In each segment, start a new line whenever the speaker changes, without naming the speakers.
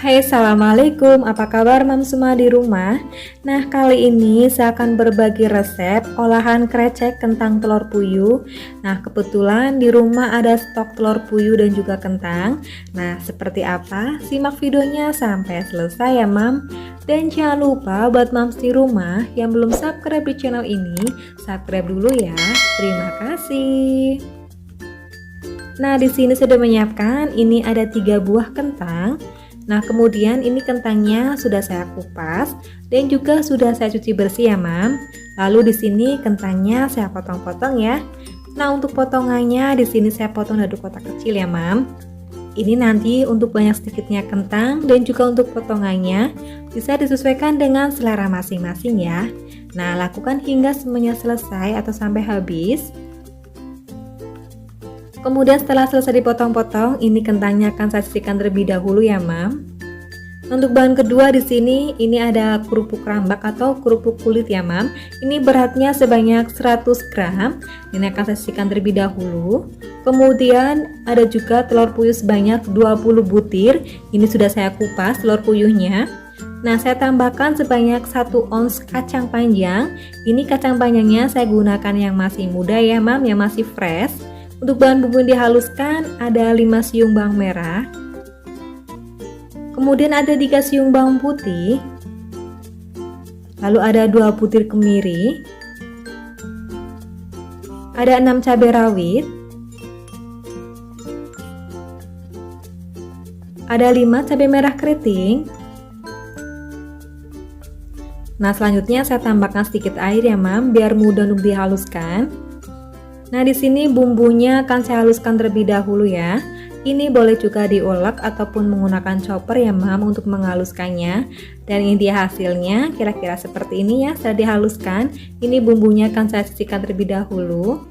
Hai, assalamualaikum. Apa kabar mam semua di rumah? Nah, kali ini saya akan berbagi resep olahan krecek kentang telur puyuh. Nah, kebetulan di rumah ada stok telur puyuh dan juga kentang. Nah, seperti apa? Simak videonya sampai selesai ya mam. Dan jangan lupa buat mams di rumah yang belum subscribe di channel ini, subscribe dulu ya. Terima kasih. Nah, di sini sudah menyiapkan, ini ada 3 buah kentang. Nah, kemudian ini kentangnya sudah saya kupas dan juga sudah saya cuci bersih ya, mam. Lalu di sini kentangnya saya potong-potong ya. Nah, untuk potongannya di sini saya potong dari kotak kecil ya, mam. Ini nanti untuk banyak sedikitnya kentang dan juga untuk potongannya bisa disesuaikan dengan selera masing-masing ya. Nah, lakukan hingga semuanya selesai atau sampai habis. Kemudian setelah selesai dipotong-potong, ini kentangnya akan saya sisihkan terlebih dahulu ya, mam. Untuk bahan kedua di sini ini ada kerupuk rambak atau kerupuk kulit ya, mam. Ini beratnya sebanyak 100 gram. Ini akan saya sisihkan terlebih dahulu. Kemudian ada juga telur puyuh sebanyak 20 butir. Ini sudah saya kupas telur puyuhnya. Nah, saya tambahkan sebanyak 1 ons kacang panjang. Ini kacang panjangnya saya gunakan yang masih muda ya, mam, yang masih fresh. Untuk bahan bumbu yang dihaluskan ada 5 siung bawang merah. Kemudian ada 3 siung bawang putih. Lalu ada 2 butir kemiri. Ada 6 cabai rawit. Ada 5 cabai merah keriting. Nah, selanjutnya saya tambahkan sedikit air ya, mam, biar mudah untuk dihaluskan. Nah, di sini bumbunya akan saya haluskan terlebih dahulu ya. Ini boleh juga diulek ataupun menggunakan chopper ya, mam, untuk menghaluskannya. Dan ini dia hasilnya, kira-kira seperti ini ya. Setelah dihaluskan, ini bumbunya akan saya sisihkan terlebih dahulu.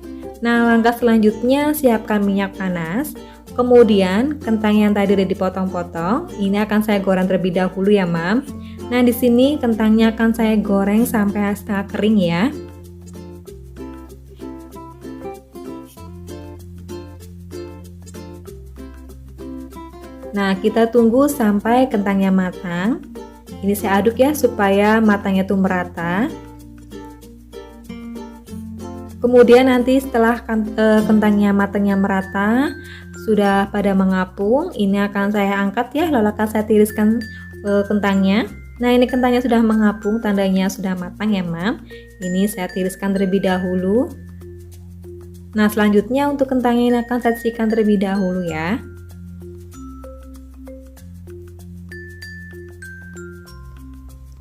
Nah, langkah selanjutnya siapkan minyak panas. Kemudian kentang yang tadi udah dipotong-potong, ini akan saya goreng terlebih dahulu ya, mam. Nah, di sini kentangnya akan saya goreng sampai setengah kering ya. Nah, kita tunggu sampai kentangnya matang. Ini saya aduk ya supaya matangnya tuh merata. Kemudian nanti setelah kentangnya matangnya merata, sudah pada mengapung, ini akan saya angkat ya, lalu akan saya tiriskan kentangnya. Nah, ini kentangnya sudah mengapung, tandanya sudah matang ya, mam. Ini saya tiriskan terlebih dahulu. Nah, selanjutnya untuk kentangnya ini akan saya sisihkan terlebih dahulu ya.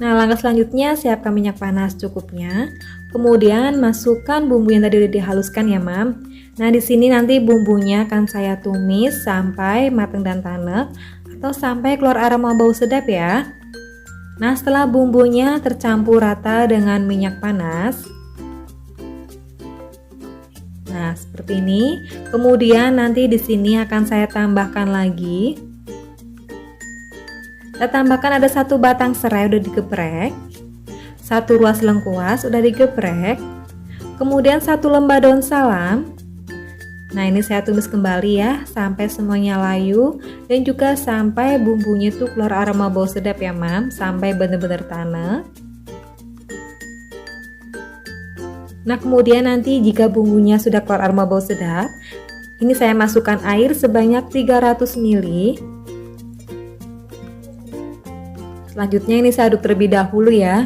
Nah, langkah selanjutnya siapkan minyak panas cukupnya. Kemudian masukkan bumbu yang tadi udah dihaluskan ya, mam. Nah, di sini nanti bumbunya akan saya tumis sampai matang dan tanek atau sampai keluar aroma bau sedap ya. Nah, setelah bumbunya tercampur rata dengan minyak panas. Nah, seperti ini. Kemudian nanti di sini akan saya tambahkan lagi. Saya tambahkan ada 1 batang serai udah digeprek, 1 ruas lengkuas udah digeprek, kemudian 1 lembar daun salam. Nah, ini saya tumis kembali ya sampai semuanya layu dan juga sampai bumbunya tuh keluar aroma bau sedap ya, mam, sampai benar-benar tanek. Nah, kemudian nanti jika bumbunya sudah keluar aroma bau sedap, ini saya masukkan air sebanyak 300 ml. Selanjutnya ini saya aduk terlebih dahulu ya,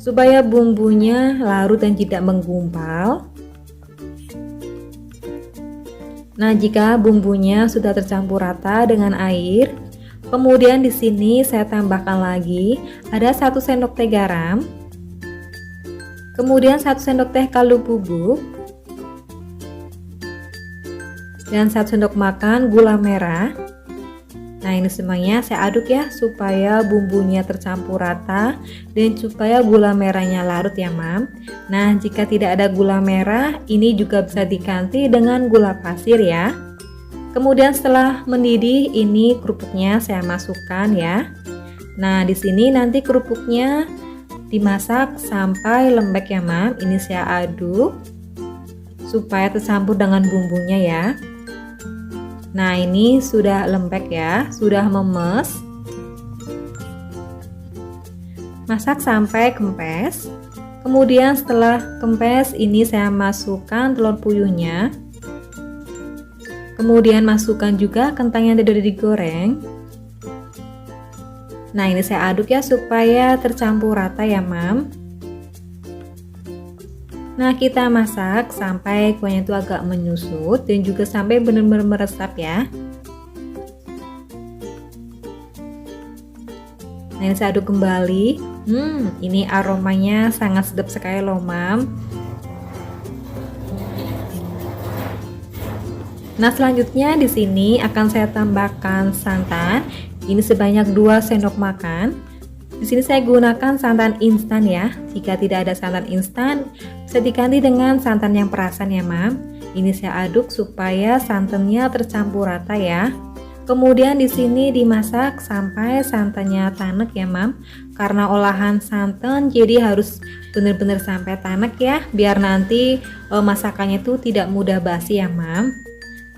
supaya bumbunya larut dan tidak menggumpal. Nah, jika bumbunya sudah tercampur rata dengan air, kemudian di sini saya tambahkan lagi ada 1 sendok teh garam, kemudian 1 sendok teh kaldu bubuk, dan 1 sendok makan gula merah. Nah, ini semuanya saya aduk ya supaya bumbunya tercampur rata dan supaya gula merahnya larut ya, mam. Nah, jika tidak ada gula merah, ini juga bisa diganti dengan gula pasir ya. Kemudian setelah mendidih, ini kerupuknya saya masukkan ya. Nah, di sini nanti kerupuknya dimasak sampai lembek ya, mam. Ini saya aduk supaya tercampur dengan bumbunya ya. Nah, ini sudah lembek ya, sudah memes. Masak sampai kempes. Kemudian setelah kempes ini saya masukkan telur puyuhnya. Kemudian masukkan juga kentang yang sudah digoreng. Nah, ini saya aduk ya supaya tercampur rata ya, Mam. Nah, kita masak sampai kuahnya itu agak menyusut dan juga sampai benar-benar meresap ya. Nah, ini saya aduk kembali. Ini aromanya sangat sedap sekali loh, Mam. Nah, selanjutnya di sini akan saya tambahkan santan. Ini sebanyak 2 sendok makan. Di sini saya gunakan santan instan ya. Jika tidak ada santan instan, bisa diganti dengan santan yang perasan ya, Mam. Ini saya aduk supaya santannya tercampur rata ya. Kemudian di sini dimasak sampai santannya tanek ya, Mam. Karena olahan santan jadi harus benar-benar sampai tanek ya, biar nanti masakannya itu tidak mudah basi ya, Mam.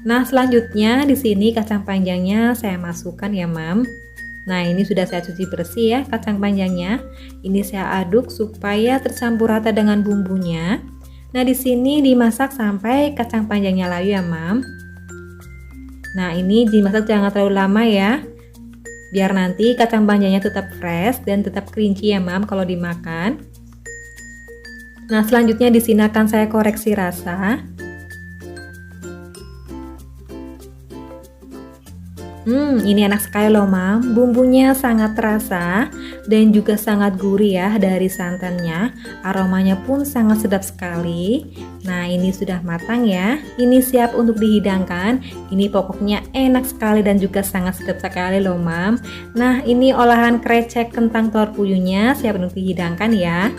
Nah, selanjutnya di sini kacang panjangnya saya masukkan ya, Mam. Nah, ini sudah saya cuci bersih ya kacang panjangnya. Ini saya aduk supaya tercampur rata dengan bumbunya. Nah, di sini dimasak sampai kacang panjangnya layu ya, Mam. Nah, ini dimasak jangan terlalu lama ya, biar nanti kacang panjangnya tetap fresh dan tetap crunchy ya, Mam, kalau dimakan. Nah, selanjutnya di sini akan saya koreksi rasa. Ini enak sekali loh, Mam. Bumbunya sangat terasa dan juga sangat gurih ya dari santannya. Aromanya pun sangat sedap sekali. Nah, ini sudah matang ya. Ini siap untuk dihidangkan. Ini pokoknya enak sekali dan juga sangat sedap sekali loh, Mam. Nah, ini olahan krecek kentang telur puyuhnya siap untuk dihidangkan ya.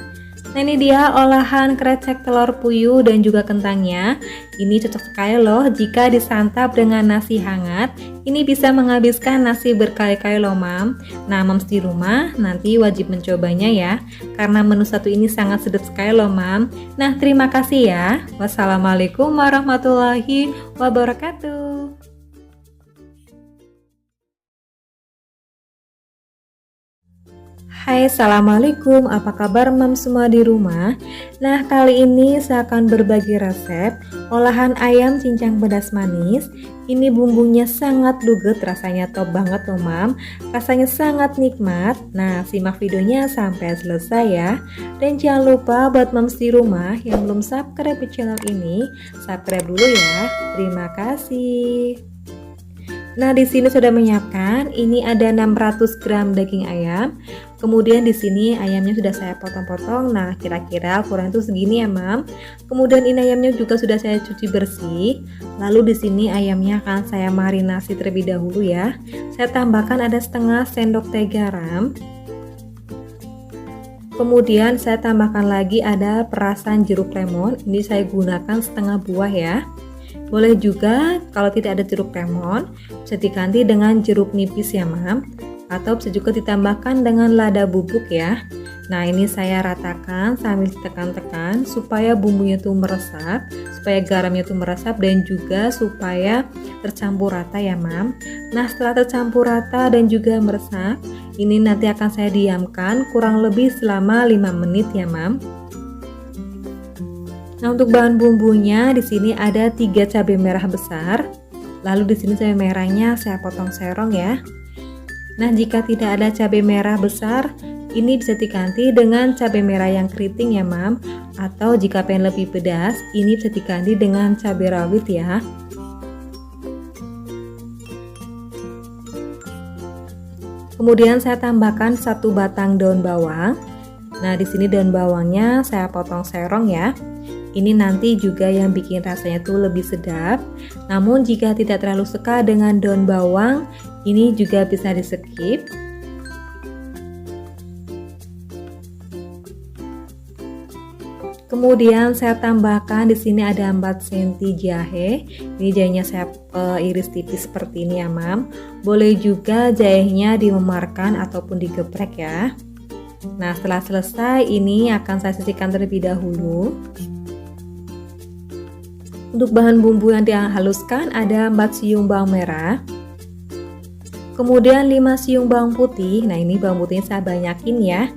Nah, ini dia olahan krecek telur puyuh dan juga kentangnya. Ini cocok sekali loh jika disantap dengan nasi hangat. Ini bisa menghabiskan nasi berkali-kali loh, Mam. Nah, Mams di rumah nanti wajib mencobanya ya, karena menu satu ini sangat sedap sekali loh, Mam. Nah, terima kasih ya. Wassalamualaikum warahmatullahi wabarakatuh. Hai, assalamualaikum, apa kabar Mam semua di rumah? Nah, kali ini saya akan berbagi resep olahan ayam cincang pedas manis. Ini bumbunya sangat luget, rasanya top banget loh, Mam. Rasanya sangat nikmat. Nah, simak videonya sampai selesai ya. Dan jangan lupa buat Mams di rumah yang belum subscribe di channel ini, subscribe dulu ya. Terima kasih. Nah, di sini sudah menyiapkan, ini ada 600 gram daging ayam. Kemudian di sini ayamnya sudah saya potong-potong. Nah, kira-kira ukuran itu segini ya, Mam. Kemudian ini ayamnya juga sudah saya cuci bersih. Lalu di sini ayamnya akan saya marinasi terlebih dahulu ya. Saya tambahkan ada setengah sendok teh garam. Kemudian saya tambahkan lagi ada perasan jeruk lemon. Ini saya gunakan setengah buah ya. Boleh juga kalau tidak ada jeruk lemon, bisa diganti dengan jeruk nipis ya, Mam. Atau bisa juga ditambahkan dengan lada bubuk ya. Nah, ini saya ratakan sambil ditekan-tekan supaya bumbunya tuh meresap, supaya garamnya tuh meresap dan juga supaya tercampur rata ya, Mam. Nah, setelah tercampur rata dan juga meresap, ini nanti akan saya diamkan kurang lebih selama 5 menit ya, Mam. Nah, untuk bahan bumbunya di sini ada 3 cabai merah besar. Lalu di sini cabai merahnya saya potong serong ya. Nah, jika tidak ada cabai merah besar, ini bisa diganti dengan cabai merah yang keriting ya, Mam. Atau jika pengen lebih pedas, ini bisa diganti dengan cabai rawit ya. Kemudian saya tambahkan 1 batang daun bawang. Nah, di sini daun bawangnya saya potong serong ya. Ini nanti juga yang bikin rasanya tuh lebih sedap. Namun jika tidak terlalu suka dengan daun bawang, ini juga bisa di skip. Kemudian saya tambahkan di sini ada 4 cm jahe. Ini jahenya saya iris tipis seperti ini ya, Mam. Boleh juga jahenya dimemarkan ataupun digeprek ya. Nah, setelah selesai ini akan saya sisihkan terlebih dahulu. Untuk bahan bumbu yang dihaluskan ada 4 siung bawang merah. Kemudian 5 siung bawang putih. Nah, ini bawang putihnya saya banyakin ya.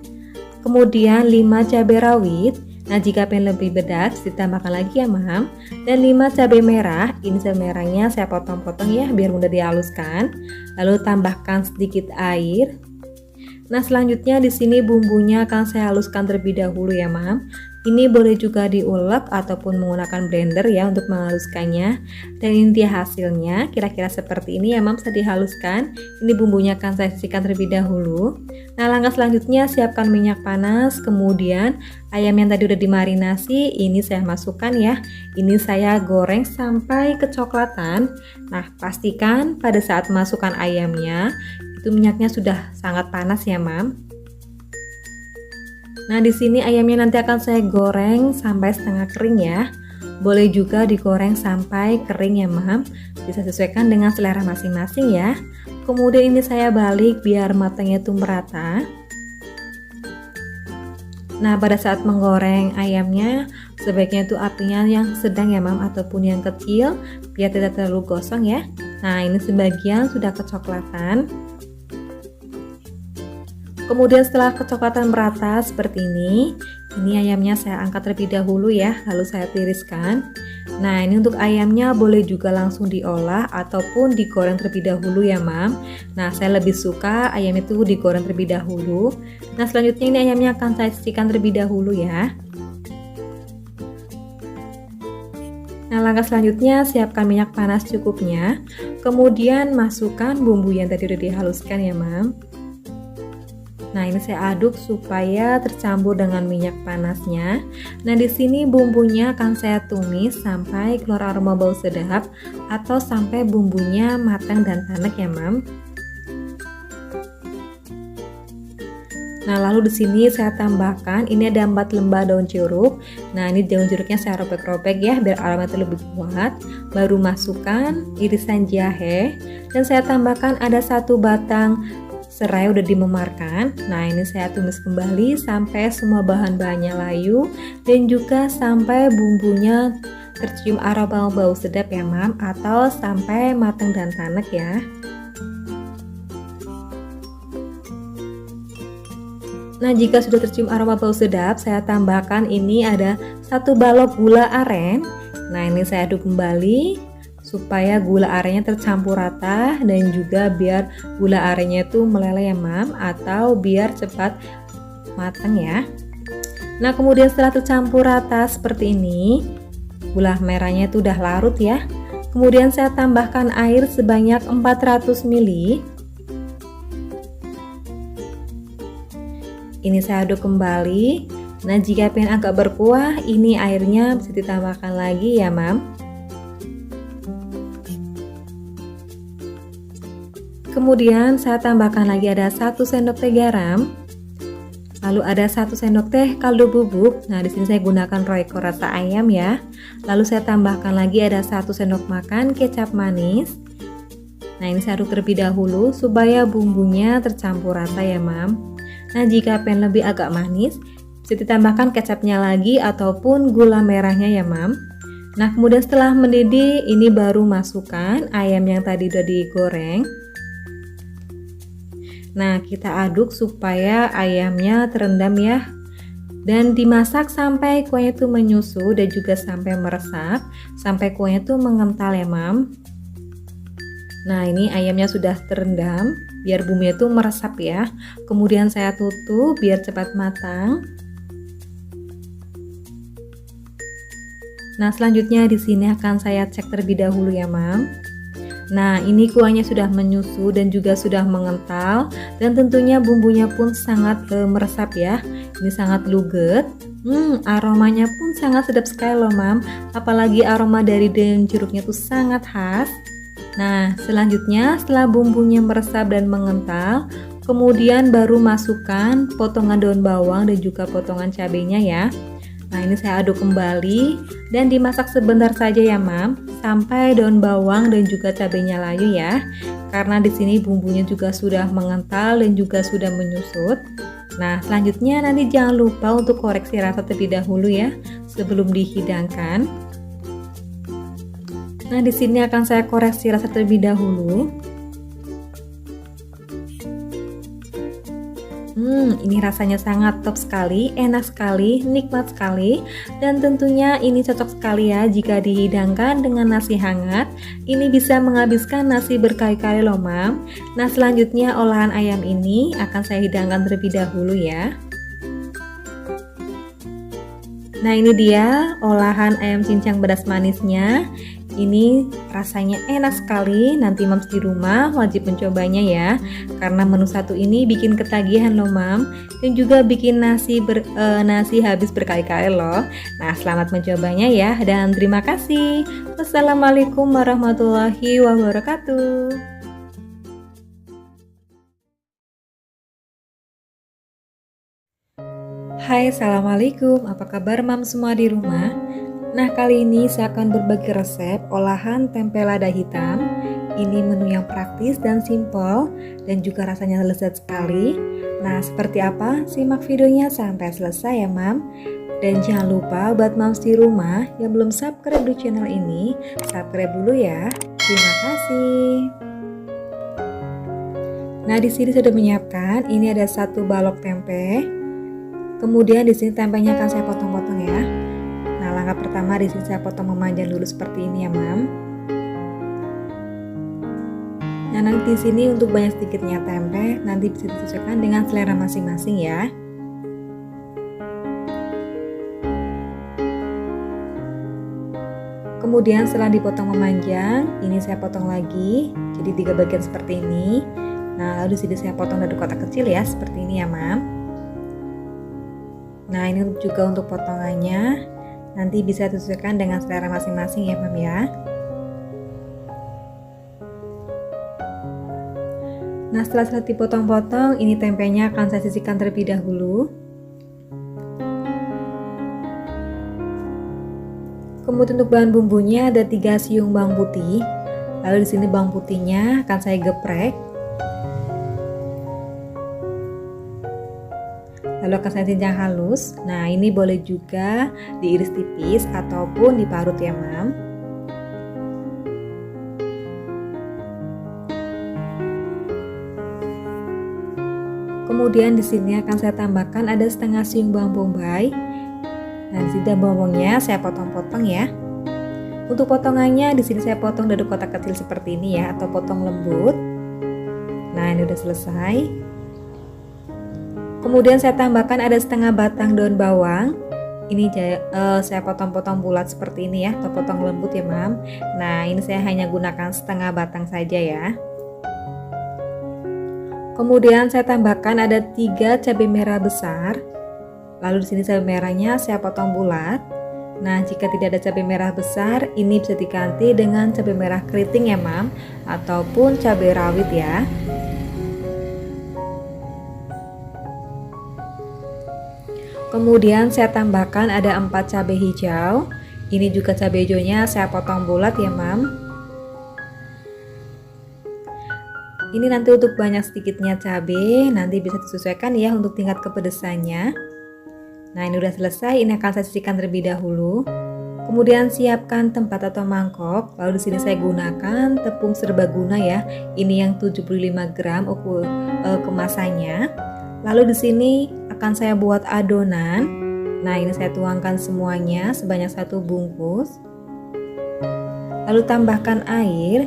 kemudian 5 cabai rawit. Nah, jika pengen lebih pedas ditambahkan lagi ya Mam. Dan 5 cabai merah, ini cabai merahnya saya potong-potong ya biar mudah dihaluskan. Lalu tambahkan sedikit air. Nah, selanjutnya di sini bumbunya akan saya haluskan terlebih dahulu ya Mam. Ini boleh juga diulek ataupun menggunakan blender ya untuk menghaluskannya. Dan ini dia hasilnya, kira-kira seperti ini ya Mam, bisa dihaluskan. Ini bumbunya akan saya sisihkan terlebih dahulu. Nah, langkah selanjutnya siapkan minyak panas, kemudian ayam yang tadi udah dimarinasi ini saya masukkan ya. Ini saya goreng sampai kecoklatan. Nah, pastikan pada saat masukkan ayamnya itu minyaknya sudah sangat panas ya Mam. Nah, di sini ayamnya nanti akan saya goreng sampai setengah kering ya. Boleh juga digoreng sampai kering ya Mam. Bisa sesuaikan dengan selera masing-masing ya. Kemudian ini saya balik biar matangnya itu merata. Nah, pada saat menggoreng ayamnya sebaiknya itu apinya yang sedang ya Mam ataupun yang kecil biar tidak terlalu gosong ya. Nah, ini sebagian sudah kecoklatan. Kemudian setelah kecoklatan merata seperti ini ayamnya saya angkat terlebih dahulu ya, lalu saya tiriskan. Nah, ini untuk ayamnya boleh juga langsung diolah ataupun digoreng terlebih dahulu ya Mam. Nah, saya lebih suka ayam itu digoreng terlebih dahulu. Nah, selanjutnya ini ayamnya akan saya sisihkan terlebih dahulu ya. Nah, langkah selanjutnya siapkan minyak panas cukupnya. Kemudian masukkan bumbu yang tadi udah dihaluskan ya Mam. Nah, ini saya aduk supaya tercampur dengan minyak panasnya. Nah, di sini bumbunya akan saya tumis sampai keluar aroma bau sedap atau sampai bumbunya matang dan tanek ya Mam. Nah, lalu di sini saya tambahkan ini ada 4 lembar daun jeruk. Nah, ini daun jeruknya saya robek-robek ya biar aroma itu lebih kuat. Baru masukkan irisan jahe dan saya tambahkan ada 1 batang serai udah dimemarkan. Nah, ini saya tumis kembali sampai semua bahan-bahannya layu dan juga sampai bumbunya tercium aroma bau sedap ya Mam, atau sampai matang dan tanek ya. Nah, jika sudah tercium aroma bau sedap, saya tambahkan ini ada 1 balok gula aren. Nah, ini saya aduk kembali supaya gula arennya tercampur rata dan juga biar gula arennya itu meleleh ya Mam, atau biar cepat matang ya. Nah, kemudian setelah tercampur rata seperti ini, gula merahnya itu udah larut ya. Kemudian saya tambahkan air sebanyak 400 ml. Ini saya aduk kembali. Nah, jika pengen agak berkuah, ini airnya bisa ditambahkan lagi ya Mam. Kemudian saya tambahkan lagi ada 1 sendok teh garam. Lalu ada 1 sendok teh kaldu bubuk. Nah, di sini saya gunakan Royco rasa ayam ya. Lalu saya tambahkan lagi ada 1 sendok makan kecap manis. Nah, ini saya aduk terlebih dahulu supaya bumbunya tercampur rata ya Mam. Nah, jika pengen lebih agak manis, bisa ditambahkan kecapnya lagi ataupun gula merahnya ya Mam. Nah, kemudian setelah mendidih, ini baru masukkan ayam yang tadi udah digoreng. Nah, kita aduk supaya ayamnya terendam ya. Dan dimasak sampai kuahnya itu menyusut dan juga sampai meresap, sampai kuahnya itu mengental ya Mam. Nah, ini ayamnya sudah terendam, biar bumbunya itu meresap ya. Kemudian saya tutup biar cepat matang. Nah, selanjutnya di sini akan saya cek terlebih dahulu ya Mam. Nah, ini kuahnya sudah menyusut dan juga sudah mengental dan tentunya bumbunya pun sangat meresap ya. Ini sangat luget. Aromanya pun sangat sedap sekali loh Mam. Apalagi aroma dari daun jeruknya tuh sangat khas. Nah, selanjutnya setelah bumbunya meresap dan mengental, kemudian baru masukkan potongan daun bawang dan juga potongan cabenya ya. Nah, ini saya aduk kembali dan dimasak sebentar saja ya Mam, sampai daun bawang dan juga cabenya layu ya. Karena di sini bumbunya juga sudah mengental dan juga sudah menyusut. Nah, selanjutnya nanti jangan lupa untuk koreksi rasa terlebih dahulu ya sebelum dihidangkan. Nah, di sini akan saya koreksi rasa terlebih dahulu. Ini rasanya sangat top sekali, enak sekali, nikmat sekali, dan tentunya ini cocok sekali ya jika dihidangkan dengan nasi hangat. Ini bisa menghabiskan nasi berkali-kali loh Mam. Nah selanjutnya olahan ayam ini akan saya hidangkan terlebih dahulu ya. Nah ini dia olahan ayam cincang pedas manisnya. Ini rasanya enak sekali, nanti Mams di rumah wajib mencobanya ya. Karena menu satu ini bikin ketagihan loh Mam, dan juga bikin nasi habis berkali-kali loh. Nah selamat mencobanya ya, dan terima kasih. Wassalamualaikum warahmatullahi wabarakatuh. Hai, assalamualaikum. Apa kabar Mam semua di rumah? Nah, kali ini saya akan berbagi resep olahan tempe lada hitam. Ini menu yang praktis dan simpel dan juga rasanya lezat sekali. Nah, seperti apa? Simak videonya sampai selesai ya, Mam. Dan jangan lupa buat Mams di rumah yang belum subscribe di channel ini, subscribe dulu ya. Terima kasih. Nah, di sini sudah menyiapkan. Ini ada 1 balok tempe. Kemudian di sini tempenya akan saya potong-potong ya. Nah, langkah pertama di sini saya potong memanjang dulu seperti ini ya, Mam. Nah, nanti di sini untuk banyak sedikitnya tempe, nanti bisa disesuaikan dengan selera masing-masing ya. Kemudian setelah dipotong memanjang, ini saya potong lagi, jadi 3 bagian seperti ini. Nah, lalu di sini saya potong dari kotak kecil ya, seperti ini ya, Mam. Nah, ini juga untuk potongannya. Nanti bisa disesuaikan dengan selera masing-masing ya Mam ya. Nah setelah dipotong-potong, ini tempenya akan saya sisihkan terlebih dahulu. Kemudian untuk bahan bumbunya ada 3 siung bawang putih. Lalu di sini bawang putihnya akan saya geprek. Lalu akan saya cincang halus. Nah ini boleh juga diiris tipis ataupun diparut ya Mam. Kemudian di sini akan saya tambahkan ada setengah siung bawang bombay. Nah di sini bawangnya saya potong-potong ya. Untuk potongannya di sini saya potong dari kotak kecil seperti ini ya, atau potong lembut. Nah ini udah selesai. Kemudian saya tambahkan ada setengah batang daun bawang. Ini saya potong-potong bulat seperti ini ya, atau potong lembut ya Mam. Nah ini saya hanya gunakan setengah batang saja ya. Kemudian saya tambahkan ada 3 cabai merah besar. Lalu di sini cabai merahnya saya potong bulat. Nah jika tidak ada cabai merah besar, ini bisa diganti dengan cabai merah keriting ya Mam, ataupun cabai rawit ya. Kemudian saya tambahkan ada 4 cabai hijau. Ini juga cabai hijaunya saya potong bulat ya Mam. Ini nanti untuk banyak sedikitnya cabai, nanti bisa disesuaikan ya untuk tingkat kepedesannya. Nah ini udah selesai, ini akan saya sisihkan terlebih dahulu. Kemudian siapkan tempat atau mangkok. Lalu di sini saya gunakan tepung serbaguna ya. Ini yang 75 gram kemasannya. Lalu di sini akan saya buat adonan. Nah ini saya tuangkan semuanya sebanyak 1 bungkus. Lalu tambahkan air.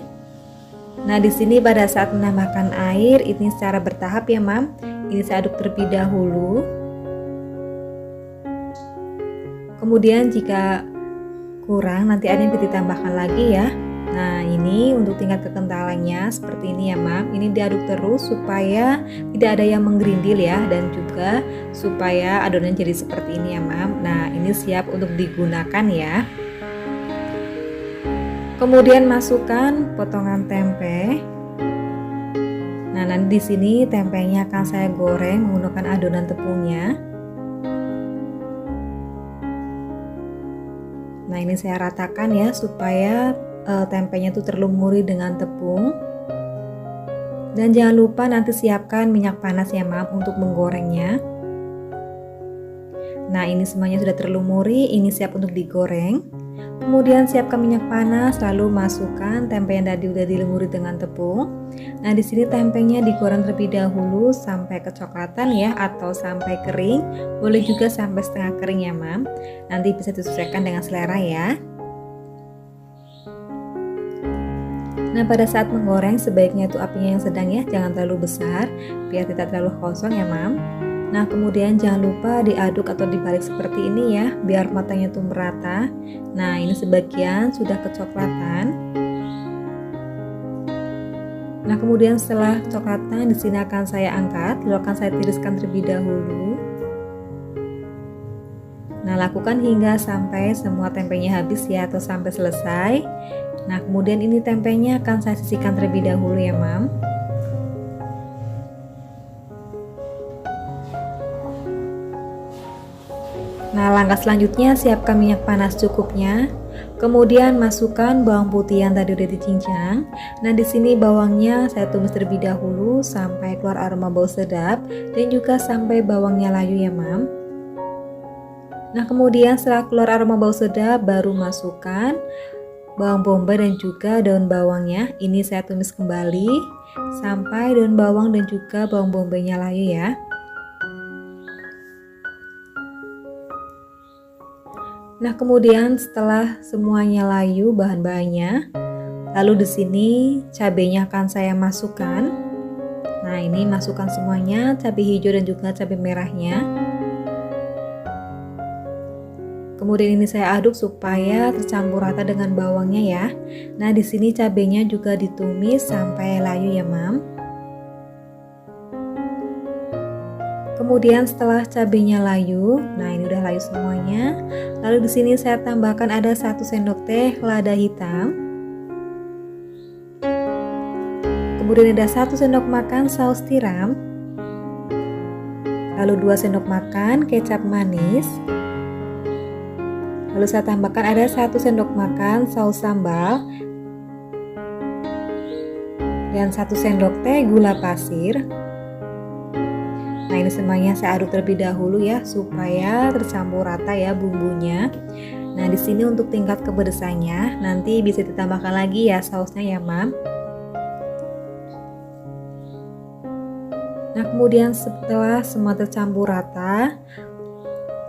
Nah di sini pada saat menambahkan air ini secara bertahap ya Mam. Ini saya aduk terlebih dahulu. Kemudian jika kurang nanti ada yang bisa ditambahkan lagi ya. Nah ini untuk tingkat kekentalannya seperti ini ya Mam. Ini diaduk terus supaya tidak ada yang menggerindil ya, dan juga supaya adonan jadi seperti ini ya Mam. Nah ini siap untuk digunakan ya. Kemudian masukkan potongan tempe. Nah nanti di sini tempenya akan saya goreng menggunakan adonan tepungnya. Nah ini saya ratakan ya supaya tempenya itu terlumuri dengan tepung. Dan jangan lupa nanti siapkan minyak panas ya Mam untuk menggorengnya. Nah ini semuanya sudah terlumuri, ini siap untuk digoreng. Kemudian siapkan minyak panas, lalu masukkan tempe yang tadi udah dilumuri dengan tepung. Nah, di sini tempenya digoreng terlebih dahulu sampai kecoklatan ya, atau sampai kering. Boleh juga sampai setengah kering ya, Mam. Nanti bisa disesuaikan dengan selera ya. Nah, pada saat menggoreng sebaiknya itu apinya yang sedang ya, jangan terlalu besar biar tidak terlalu kosong ya, Mam. Nah, kemudian jangan lupa diaduk atau dibalik seperti ini ya, biar matangnya tuh merata. Nah, ini sebagian sudah kecoklatan. Nah, kemudian setelah kecoklatan di sini akan saya angkat, lalu akan saya tiriskan terlebih dahulu. Nah, lakukan hingga sampai semua tempenya habis ya, atau sampai selesai. Nah, kemudian ini tempenya akan saya sisihkan terlebih dahulu ya, Mam. Nah, langkah selanjutnya siapkan minyak panas cukupnya. Kemudian masukkan bawang putih yang tadi udah dicincang. Nah, di sini bawangnya saya tumis terlebih dahulu sampai keluar aroma bau sedap dan juga sampai bawangnya layu ya, Mam. Nah, kemudian setelah keluar aroma bau sedap baru masukkan bawang bombay dan juga daun bawangnya. Ini saya tumis kembali sampai daun bawang dan juga bawang bombaynya layu ya. Nah, kemudian setelah semuanya layu bahan-bahannya, lalu di sini cabenya akan saya masukkan. Nah, ini masukkan semuanya, cabai hijau dan juga cabai merahnya. Kemudian ini saya aduk supaya tercampur rata dengan bawangnya ya. Nah, di sini cabenya juga ditumis sampai layu ya, Mam. Kemudian setelah cabenya layu, nah ini udah layu semuanya. Lalu di sini saya tambahkan ada 1 sendok teh lada hitam. Kemudian ada 1 sendok makan saus tiram. Lalu 2 sendok makan kecap manis. Lalu saya tambahkan ada 1 sendok makan saus sambal. Dan 1 sendok teh gula pasir. Nah, ini semuanya saya aduk terlebih dahulu ya supaya tercampur rata ya bumbunya. Nah, di sini untuk tingkat kepedesannya nanti bisa ditambahkan lagi ya sausnya ya, Mam. Nah, kemudian setelah semua tercampur rata,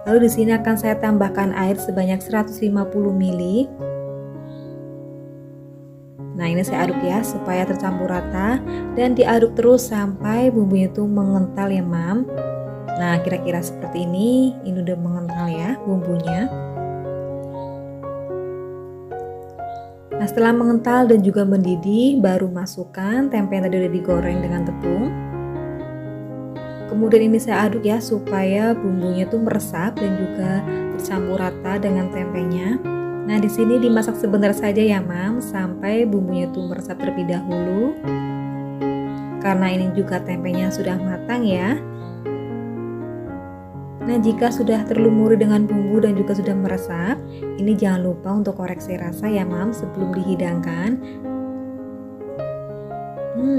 lalu di sini akan saya tambahkan air sebanyak 150 ml. Nah, ini saya aduk ya supaya tercampur rata dan diaduk terus sampai bumbunya itu mengental ya, Mam. Nah, kira-kira seperti ini udah mengental ya bumbunya. Nah, setelah mengental dan juga mendidih, baru masukkan tempe yang tadi udah digoreng dengan tepung. Kemudian ini saya aduk ya supaya bumbunya tuh meresap dan juga tercampur rata dengan tempenya. Nah, di sini dimasak sebentar saja ya, Mam, sampai bumbunya tuh meresap terlebih dahulu. Karena ini juga tempenya sudah matang ya. Nah, jika sudah terlumuri dengan bumbu dan juga sudah meresap, ini jangan lupa untuk koreksi rasa ya, Mam, sebelum dihidangkan.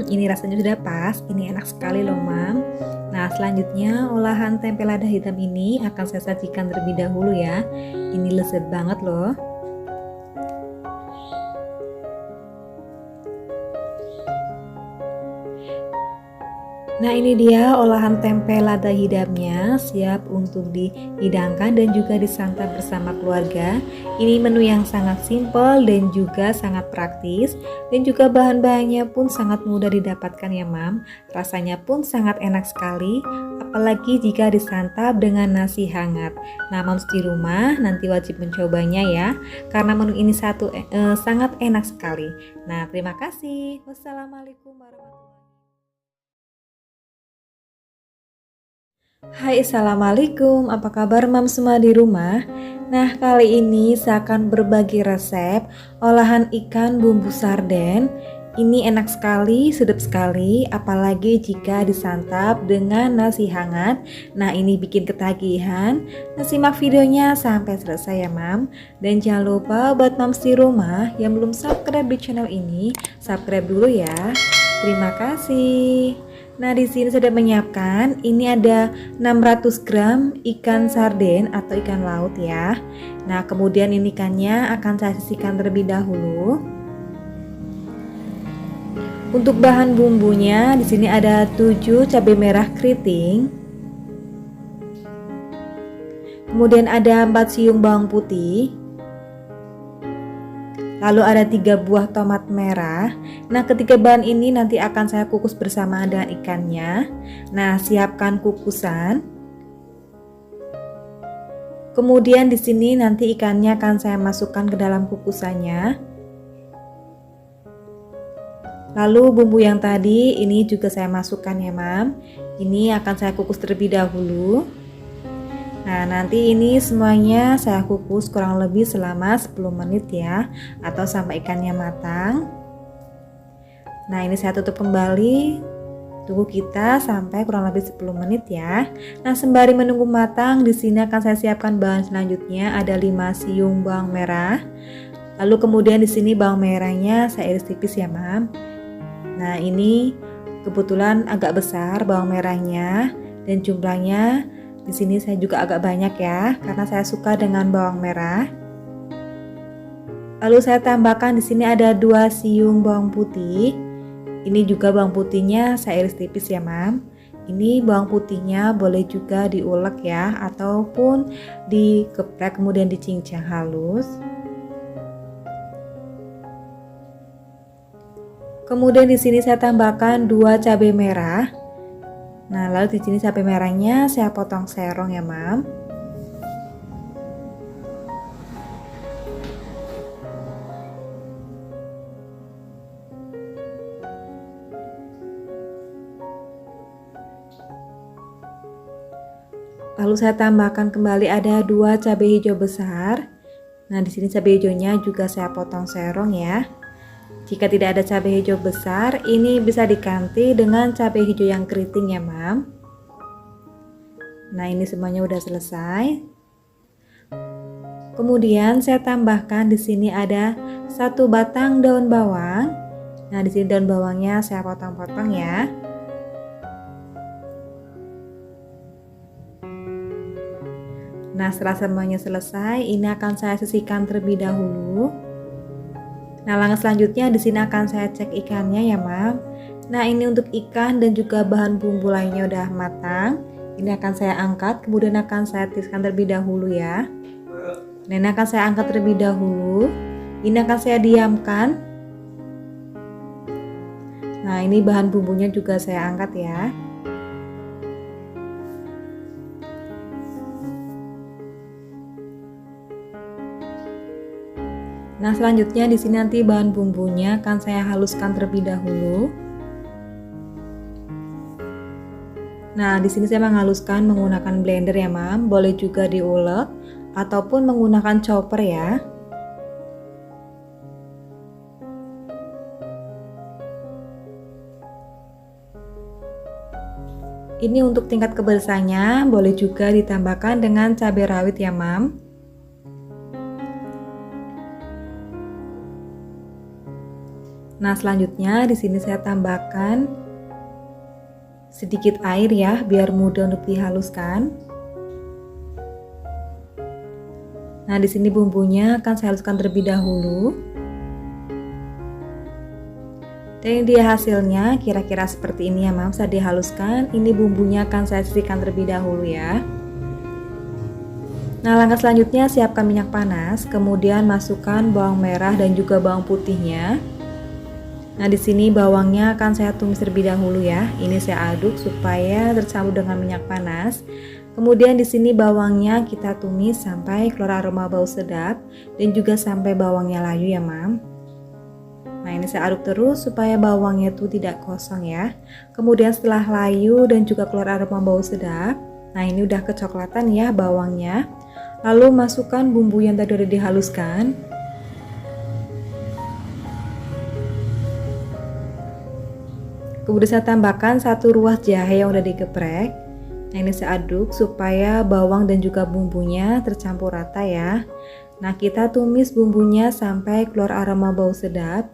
Ini rasanya sudah pas, ini enak sekali loh, Mam. Nah, selanjutnya olahan tempe lada hitam ini akan saya sajikan terlebih dahulu ya. Ini lezat banget loh. Nah, ini dia olahan tempe lada hidamnya, siap untuk dihidangkan dan juga disantap bersama keluarga. Ini menu yang sangat simpel dan juga sangat praktis, dan juga bahan-bahannya pun sangat mudah didapatkan ya, Mam. Rasanya pun sangat enak sekali, apalagi jika disantap dengan nasi hangat. Nah, Mams di rumah nanti wajib mencobanya ya, karena menu ini sangat enak sekali. Nah, terima kasih. Wassalamualaikum warahmatullahi wabarakatuh. Hai, assalamualaikum, apa kabar Mam semua di rumah? Nah, kali ini saya akan berbagi resep olahan ikan bumbu sarden. Ini enak sekali, sedap sekali, apalagi jika disantap dengan nasi hangat. Nah, ini bikin ketagihan. Nah, simak videonya sampai selesai ya, Mam. Dan jangan lupa buat Mams di rumah yang belum subscribe di channel ini, subscribe dulu ya. Terima kasih. Nah, di sini saya sudah menyiapkan, ini ada 600 gram ikan sarden atau ikan laut ya. Nah, kemudian ini ikannya akan saya sisihkan terlebih dahulu. Untuk bahan bumbunya di sini ada 7 cabai merah keriting. Kemudian ada 4 siung bawang putih. Lalu ada 3 buah tomat merah. Nah, ketiga bahan ini nanti akan saya kukus bersama dengan ikannya. Nah, siapkan kukusan. Kemudian di sini nanti ikannya akan saya masukkan ke dalam kukusannya. Lalu bumbu yang tadi ini juga saya masukkan ya, Mam. Ini akan saya kukus terlebih dahulu. Nah, nanti ini semuanya saya kukus kurang lebih selama 10 menit ya, atau sampai ikannya matang. Nah, ini saya tutup kembali. Tunggu kita sampai kurang lebih 10 menit ya. Nah, sembari menunggu matang, di sini akan saya siapkan bahan selanjutnya, ada 5 siung bawang merah. Lalu kemudian di sini bawang merahnya saya iris tipis ya, Mam. Nah, ini kebetulan agak besar bawang merahnya dan jumlahnya di sini saya juga agak banyak ya, karena saya suka dengan bawang merah. Lalu saya tambahkan di sini ada 2 siung bawang putih. Ini juga bawang putihnya saya iris tipis ya, Mam. Ini bawang putihnya boleh juga diulek ya, ataupun dikeprek kemudian dicincang halus. Kemudian di sini saya tambahkan 2 cabai merah. Nah, lalu di sini cabai merahnya saya potong serong ya, Mam. Lalu saya tambahkan kembali ada 2 cabai hijau besar. Nah, di sini cabai hijaunya juga saya potong serong ya. Jika tidak ada cabai hijau besar, ini bisa diganti dengan cabai hijau yang keriting ya, Mam. Nah, ini semuanya udah selesai. Kemudian saya tambahkan di sini ada 1 batang daun bawang. Nah, di sini daun bawangnya saya potong-potong ya. Nah, setelah semuanya selesai, ini akan saya sisihkan terlebih dahulu. Nah, langkah selanjutnya di sini akan saya cek ikannya ya, Mam. Nah, ini untuk ikan dan juga bahan bumbu lainnya udah matang. Ini akan saya angkat, kemudian akan saya tiriskan terlebih dahulu ya. Nah, ini akan saya angkat terlebih dahulu. Ini akan saya diamkan. Nah, ini bahan bumbunya juga saya angkat ya. Nah, selanjutnya di sini nanti bahan bumbunya akan saya haluskan terlebih dahulu. Nah, di sini saya menghaluskan menggunakan blender ya, Mam. Boleh juga diulek ataupun menggunakan chopper ya. Ini untuk tingkat kepedasannya boleh juga ditambahkan dengan cabai rawit ya, Mam. Nah, selanjutnya di sini saya tambahkan sedikit air ya, biar mudah untuk dihaluskan. Nah, di sini bumbunya akan saya haluskan terlebih dahulu. Dan ini dia hasilnya, kira-kira seperti ini ya, Mam. Saya dihaluskan. Ini bumbunya akan saya sisihkan terlebih dahulu ya. Nah, langkah selanjutnya siapkan minyak panas, kemudian masukkan bawang merah dan juga bawang putihnya. Nah, di sini bawangnya akan saya tumis terlebih dahulu ya. Ini saya aduk supaya tercampur dengan minyak panas. Kemudian di sini bawangnya kita tumis sampai keluar aroma bau sedap dan juga sampai bawangnya layu ya, Mam. Nah, ini saya aduk terus supaya bawangnya itu tidak kosong ya. Kemudian setelah layu dan juga keluar aroma bau sedap, nah ini udah kecoklatan ya bawangnya. Lalu masukkan bumbu yang tadi udah dihaluskan. Kemudian saya tambahkan 1 ruas jahe yang udah digeprek. Nah, ini saya aduk supaya bawang dan juga bumbunya tercampur rata ya. Nah, kita tumis bumbunya sampai keluar aroma bau sedap.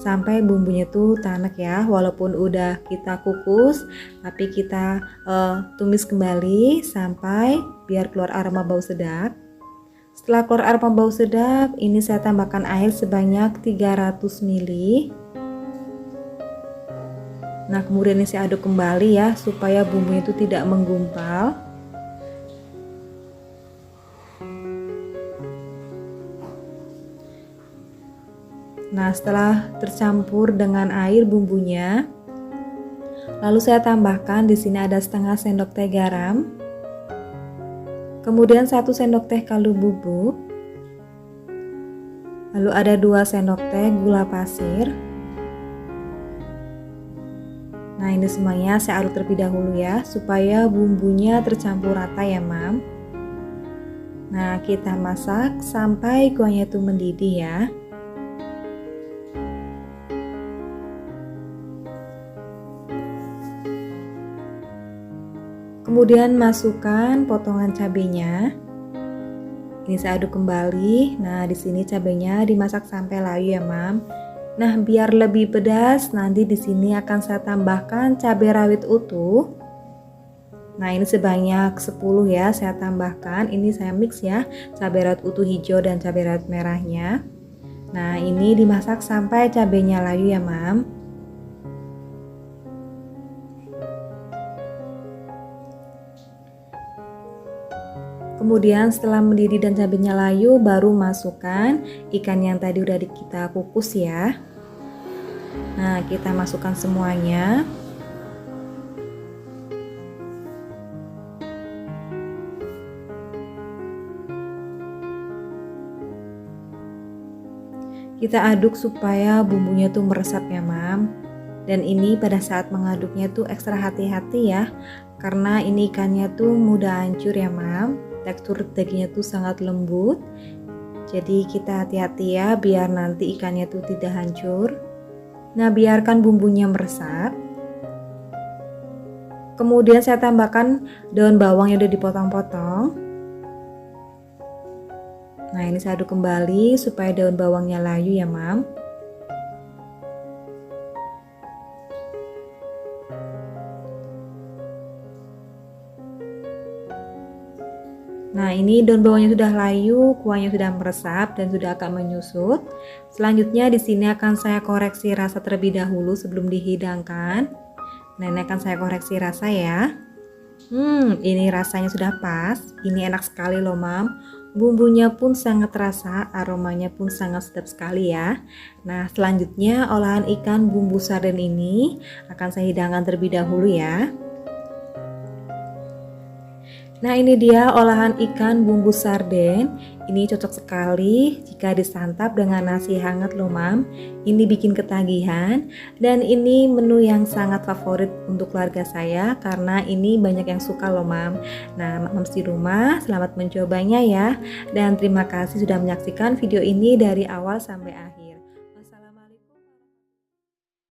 sampai bumbunya tuh tanek ya. Walaupun udah kita kukus, tapi kita tumis kembali sampai biar keluar aroma bau sedap. Setelah keluar aroma bau sedap, ini saya tambahkan air sebanyak 300 ml. Nah, kemudian ini saya aduk kembali ya, supaya bumbunya itu tidak menggumpal. Nah, setelah tercampur dengan air bumbunya, lalu saya tambahkan di sini ada setengah sendok teh garam, kemudian 1 sendok teh kaldu bubuk, lalu ada 2 sendok teh gula pasir. Nah, ini semuanya saya aduk terlebih dahulu ya, supaya bumbunya tercampur rata ya, Mam. Nah, kita masak sampai kuahnya itu mendidih ya. Kemudian masukkan potongan cabenya. Ini saya aduk kembali. Nah, di sini cabenya dimasak sampai layu ya, Mam. Nah, biar lebih pedas, nanti di sini akan saya tambahkan cabai rawit utuh. Nah, ini sebanyak 10 ya saya tambahkan. Ini saya mix ya, cabai rawit utuh hijau dan cabai rawit merahnya. Nah, ini dimasak sampai cabenya layu ya, Mam. Kemudian setelah mendidih dan cabenya layu, baru masukkan ikan yang tadi udah kita kukus ya. Nah, kita masukkan semuanya. Kita aduk supaya bumbunya tuh meresap ya, Mam. Dan ini pada saat mengaduknya tuh ekstra hati-hati ya, karena ini ikannya tuh mudah hancur ya, Mam. Tekstur dagingnya tuh sangat lembut, jadi kita hati-hati ya biar nanti ikannya tuh tidak hancur. Nah, biarkan bumbunya meresap. Kemudian saya tambahkan daun bawang yang udah dipotong-potong. Nah, ini saya aduk kembali supaya daun bawangnya layu ya, Mam. Nah, ini daun bawangnya sudah layu, kuahnya sudah meresap dan sudah agak menyusut. Selanjutnya di sini akan saya koreksi rasa terlebih dahulu sebelum dihidangkan. Nah, ini akan saya koreksi rasa ya. Ini rasanya sudah pas. Ini enak sekali loh, Mam. Bumbunya pun sangat terasa, aromanya pun sangat sedap sekali ya. Nah, selanjutnya olahan ikan bumbu sarden ini akan saya hidangkan terlebih dahulu ya. Nah, ini dia olahan ikan bumbu sarden. Ini cocok sekali jika disantap dengan nasi hangat loh, Mam. Ini bikin ketagihan dan ini menu yang sangat favorit untuk keluarga saya karena ini banyak yang suka loh, Mam. Nah, Mams di rumah selamat mencobanya ya. Dan terima kasih sudah menyaksikan video ini dari awal sampai akhir.